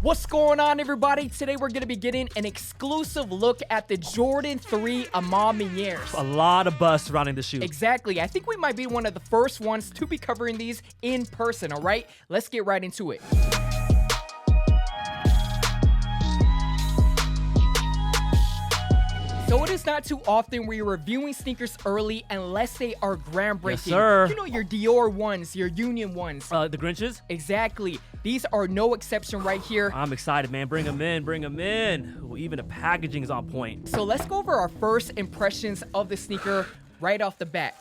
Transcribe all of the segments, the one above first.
What's going on, everybody? Today we're going to be getting an exclusive look at the Jordan 3 MANIERE. A lot of buzz surrounding the shoe. Exactly. I think we might be one of the first ones to be covering these in person, all right? Let's get right into it. So it is not too often where you're reviewing sneakers early unless they are groundbreaking. Yes, sir. You know, your Dior ones, your Union ones. The Grinches? Exactly. These are no exception right here. I'm excited, man. Bring them in, bring them in. Ooh, even the packaging is on point. So let's go over our first impressions of the sneaker right off the bat.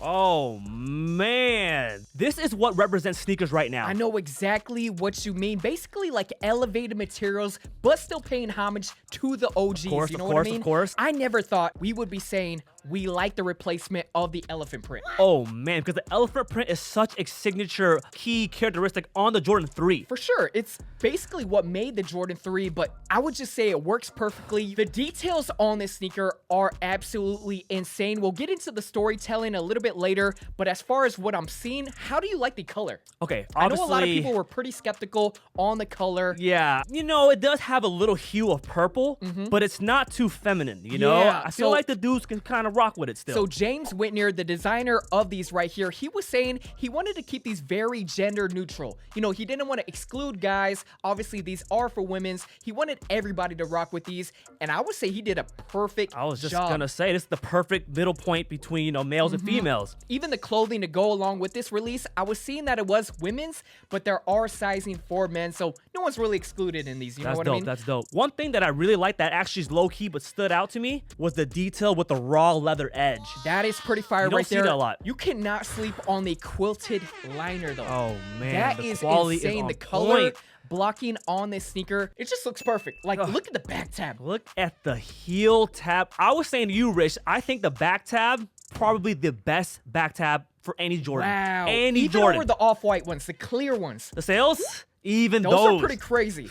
Oh, man. This is what represents sneakers right now. I know exactly what you mean. Basically like elevated materials, but still paying homage to the OGs. Of course, you know of what course, I mean? of course. I never thought we would be saying we like the replacement of the elephant print. Oh, man, because the elephant print is such a signature key characteristic on the Jordan 3. For sure, it's basically what made the Jordan 3, but I would just say it works perfectly. The details on this sneaker are absolutely insane. We'll get into the storytelling a little bit later, but as far as what I'm seeing, how do you like the color? Okay, I obviously, know a lot of people were pretty skeptical on the color. Yeah, you know, it does have a little hue of purple, but it's not too feminine, you know? Yeah, I feel like the dudes can kind of rock with it still. So James Whitner, the designer of these right here, he was saying he wanted to keep these very gender neutral. You know, he didn't want to exclude guys. Obviously, these are for women's. He wanted everybody to rock with these, and I would say he did a perfect job. I was just gonna say, this is the perfect middle point between, you know, males and females. Even the clothing to go along with this release, I was seeing that it was women's, but there are sizing for men, so no one's really excluded in these. You know what I mean? That's dope. One thing that I really liked that actually is low-key but stood out to me was the detail with the raw leather edge. That is pretty fire You don't right see there. that a lot. You cannot sleep on the quilted liner though. Oh man, that the is quality insane. is on The color point. blocking on this sneaker, it just looks perfect. Like, look at the back tab. Look at the heel tab. I was saying to you, Rich, I think the back tab probably the best back tab for any Jordan. Wow. Any Even Jordan. over the off-white ones, the clear ones. The sales, even Those are pretty crazy.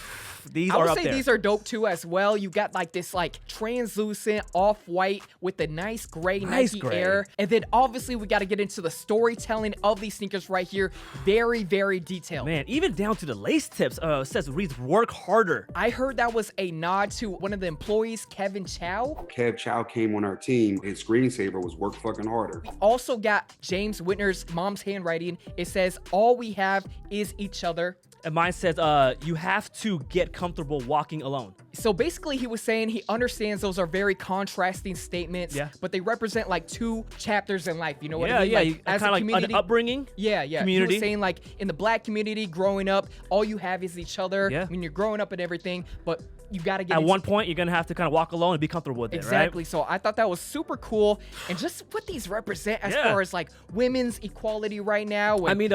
These I are would up say there. these are dope too as well. You got like this like translucent off-white with the nice gray Nike gray. Air. And then obviously we got to get into the storytelling of these sneakers right here. Very, very detailed. Man, even down to the lace tips reads work harder. I heard that was a nod to one of the employees, Kevin Chow. Kev Chow came on our team. His screensaver was work fucking harder. Also got James Whitner's mom's handwriting. It says, all we have is each other. And mine says, you have to get comfortable walking alone. So basically he was saying he understands those are very contrasting statements, Yeah. but they represent like two chapters in life. You know what Yeah, I mean? yeah, Like, as a kind of like community, an upbringing. Yeah. Community. He was saying like in the black community growing up, all you have is each other. Yeah. When you're growing up and everything, but you got to get At into one point, you're gonna have to kind of walk alone and be comfortable with it, Exactly. right? So I thought that was super cool. And just what these represent as Yeah. far as like women's equality right now. And I mean,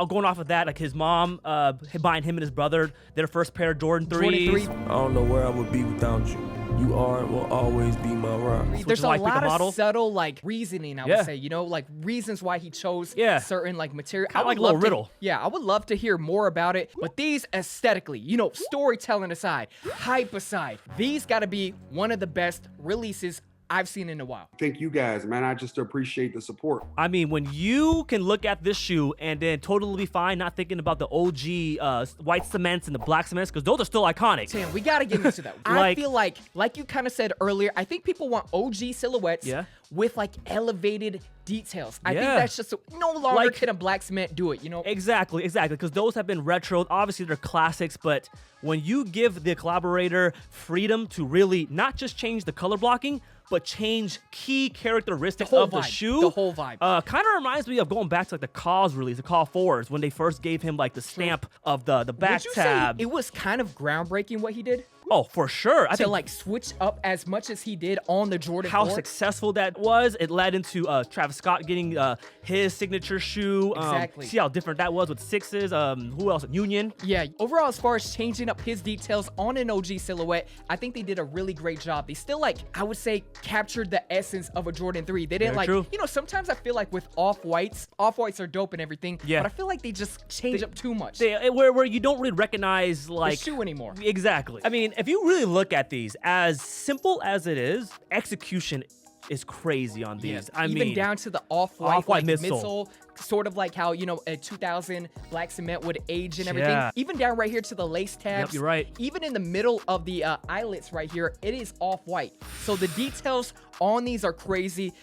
going off of that, like his mom buying him and his brother their first pair of Jordan 3s. Jordan 3. I don't know where I would be without you. You are and will always be my rock. There's a like with lot the model. of subtle like reasoning, I Yeah. would say, you know, like reasons why he chose Yeah. certain like material. Kinda I would like a little love riddle. Yeah, I would love to hear more about it. But these aesthetically, you know, storytelling aside, hype aside, these got to be one of the best releases I've seen in a while. Thank you guys, man. I just appreciate the support. I mean, when you can look at this shoe and then totally be fine, not thinking about the OG white cements and the black cements, because those are still iconic. Sam, we got to get into that. I Like- feel like you kind of said earlier, I think people want OG silhouettes Yeah. with like elevated details. I think Yeah. that's just no longer Like- can a black cement do it, you know? Exactly, because those have been retroed. Obviously, they're classics, but when you give the collaborator freedom to really not just change the color blocking, but change key characteristics whole of the vibe, shoe. the whole vibe. Kind of reminds me of going back to like the Cause release, the Call 4s, when they first gave him like the stamp of the back Would you tab. say it was kind of groundbreaking what he did? Oh, for sure. I To think like switch up as much as he did on the Jordan how 4? successful that was. It led into Travis Scott getting his signature shoe. Exactly. See how different that was with sixes. Who else? Union. Yeah, overall, as far as changing up his details on an OG silhouette, I think they did a really great job. They still, like, I would say, captured the essence of a Jordan 3. They didn't, Very like, true. you know, sometimes I feel like with off-whites are dope and everything, Yeah. but I feel like they just change up too much. Where you don't really recognize, like, the shoe anymore. Exactly. I mean, if you really look at these, as simple as it is, execution is crazy on these. Yeah, I even mean, down to the off-white, Off-white like, midsole. sort of like how, you know, a 2000 black cement would age and everything. Yeah. Even down right here to the lace tabs. Yep, you're right. Even in the middle of the eyelets right here, it is off-white. So the details on these are crazy.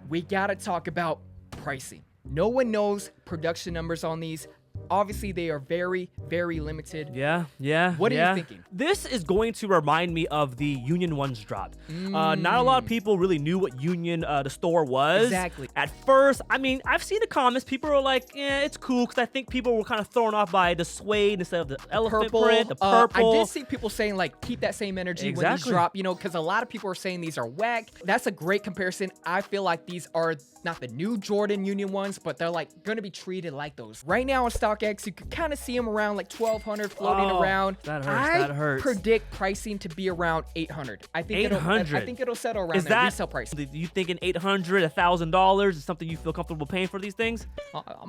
We gotta talk about pricing. No one knows production numbers on these. Obviously, they are very, very limited. Yeah. What are you thinking? This is going to remind me of the Union ones drop. Not a lot of people really knew what Union, the store was. Exactly. At first, I mean, I've seen the comments. People are like, yeah, it's cool, because I think people were kind of thrown off by the suede instead of the elephant print, the purple. I did see people saying, like, keep that same energy when these Exactly. drop, you know, because a lot of people are saying these are whack. That's a great comparison. I feel like these are not the new Jordan Union ones, but they're, like, going to be treated like those. Right now on StockX, you can kind of see them around, like, 1,200 floating around. That hurts. That hurts. I predict pricing to be around 800. I think 800. I think it'll settle around Is that that resale price. You thinking $800, $1,000 is something you feel comfortable paying for these things?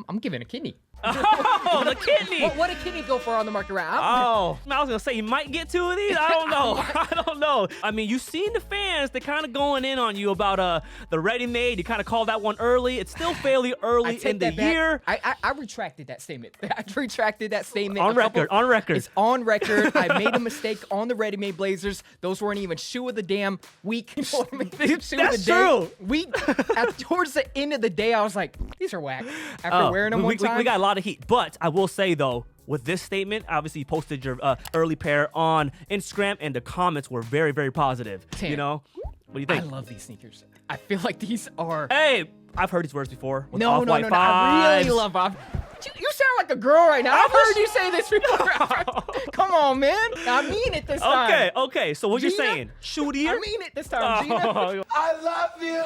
I'm giving a kidney. Oh, the kidney. What a kidney go for on the market right? Oh, I was gonna say you might get two of these. I don't know. I don't know. I mean, you've seen the fans. They're kind of going in on you about the ready-made. You kind of called that one early. It's still fairly early in the year. I retracted that statement. I retracted that statement. On record. On record. It's on record. I made a mistake on the ready-made Blazers. Those weren't even shoe of the damn week. You know what I mean? Shoe That's of the day. true. Towards the end of the day, I was like, these are whack. After wearing them one time. We got a lot of heat. But I will say, though, with this statement, obviously you posted your early pair on Instagram, and the comments were very, very positive. Damn. You know? What do you think? I love these sneakers. I feel like these are... Hey, I've heard these words before. with No. Off-White I really fives. love off. You sound like a girl right now. I've heard you say this before. Come on, man. I mean it this time. Okay. So what you're Gina? saying? Shoe of the year? I mean it this time, Gina. I love you.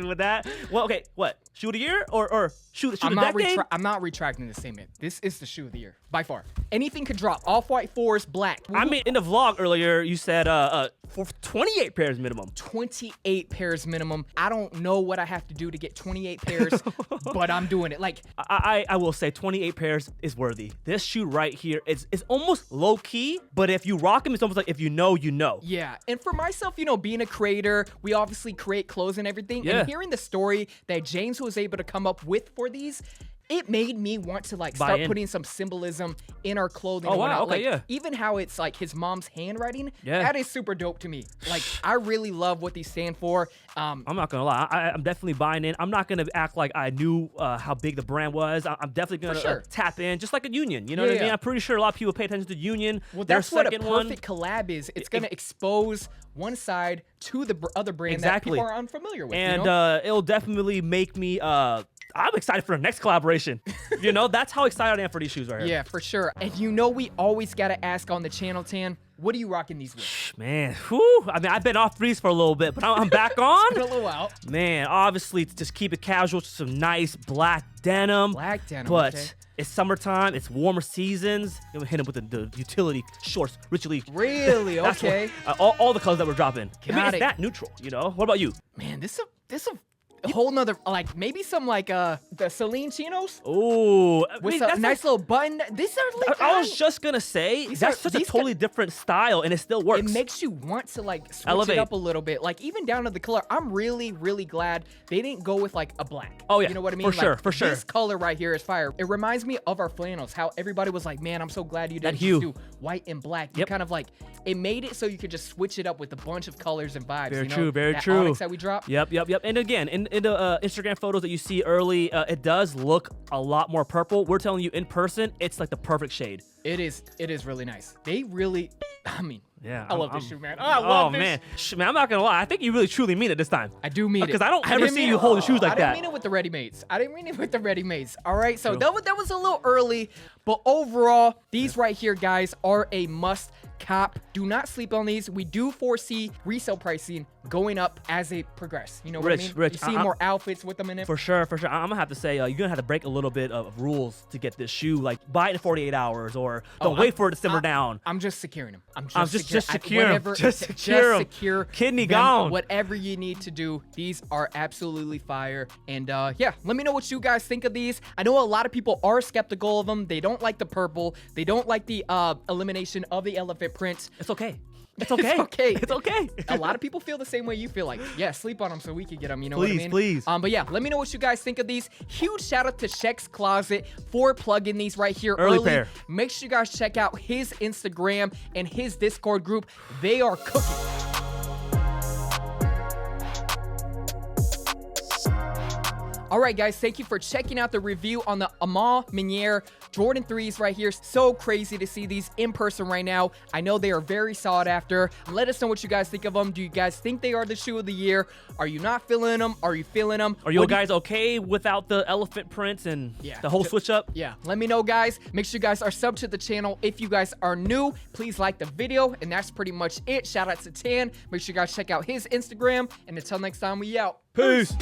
With that? Well, okay. What? Shoe of the year or shoe of the decade? I'm not retracting the statement. This is the shoe of the year by far. Anything could drop. Off-white 4s, black. I mean, in the vlog earlier, you said for 28 pairs minimum. 28 pairs minimum. I don't know what I have to do to get 28 pairs, but I'm doing it. Like, I will say 28 pairs is worthy. This shoe right here is almost low key, but if you rock them, it's almost like if you know, you know. yeah. And for myself, you know, being a creator, we obviously create clothes and everything. Yeah. And hearing the story that James was able to come up with for these, it made me want to like start putting some symbolism in our clothing. Oh, and wow, whatnot. okay, Like, yeah. even how it's like his mom's handwriting. Yeah. That is super dope to me. Like, I really love what these stand for. I'm not gonna lie, I'm definitely buying in. I'm not gonna act like I knew how big the brand was. I'm definitely gonna sure. tap in, just like a Union. You know what I mean? Yeah. I'm pretty sure a lot of people pay attention to Union. Well, Their that's what a second one. perfect collab is. It's going to expose one side to the other brand that people are unfamiliar with. And you know? it'll definitely make me. I'm excited for the next collaboration. You know, that's how excited I am for these shoes right here. Yeah, for sure. And you know we always got to ask on the channel, Tan, what are you rocking these with? Man, whew. I mean, I've been off threes for a little bit, but I'm back on. Been a little while. Man, obviously, just keep it casual, just some nice black denim. Black denim, But okay. it's summertime, it's warmer seasons. I'm gonna hit him with the utility shorts, Richie Le. Really? That's Okay. what, all the colors that we're dropping. I mean, Got it's it. that neutral, you know? What about you? Man, this is a whole nother, like, maybe some, like, the Celine chinos Ooh, with a nice little button. These are, like, I was just gonna say, that's such a these totally different style, and it still works. it makes you want to, like, switch Elevate. it up a little bit. Like, even down to the color, I'm really, really glad they didn't go with, like, a black. Oh, yeah. You know what I mean? For sure, for sure. This color right here is fire. It reminds me of our flannels, how everybody was like, man, I'm so glad you didn't hue. just do white and black. You Yep. kind of, like, it made it so you could just switch it up with a bunch of colors and vibes. Very you know? true, very that true. Onyx that we dropped. Yep. And again, in the Instagram photos that you see early, it does look a lot more purple. We're telling you in person, it's like the perfect shade. It is really nice. They really, I mean, Yeah, I love this shoe, man. I love this. Man. Man, I'm not gonna lie. I think you really truly mean it this time. I do mean it. Because I don't ever didn't see mean you it- holding shoes like I that. didn't mean it with the ready-mades. All right, so True. that was a little early, but overall, these right here, guys, are a must cop. Do not sleep on these. We do foresee resale pricing going up as they progress. You know what I mean? Rich, You see more outfits with them in it. For sure. I'm gonna have to say, you're gonna have to break a little bit of rules to get this shoe. Like, buy it in 48 hours, or don't wait for it to simmer down. I'm just securing them. I'm just just secure 'em. whatever- Just secure 'em. secure Kidney them. gone. Whatever you need to do, these are absolutely fire. And yeah, let me know what you guys think of these. I know a lot of people are skeptical of them. They don't like the purple. They don't like the elimination of the elephant print. It's okay. It's okay. It's okay. It's okay. A lot of people feel the same way you feel like, yeah, sleep on them so we can get them, you know what I mean? Please. But yeah, let me know what you guys think of these. Huge shout out to Shaq's Closet for plugging these right here Early pair. Make sure you guys check out his Instagram and his Discord group. They are cooking. All right, guys, thank you for checking out the review on the MANIERE Jordan 3s right here. So crazy to see these in person right now. I know they are very sought after. Let us know what you guys think of them. Do you guys think they are the shoe of the year? Are you not feeling them? Are you feeling them? Are you guys okay without the elephant prints and the whole switch up? Yeah, let me know, guys. Make sure you guys are subbed to the channel. If you guys are new, please like the video. And that's pretty much it. Shout out to Tan. Make sure you guys check out his Instagram. And until next time, we out. Peace.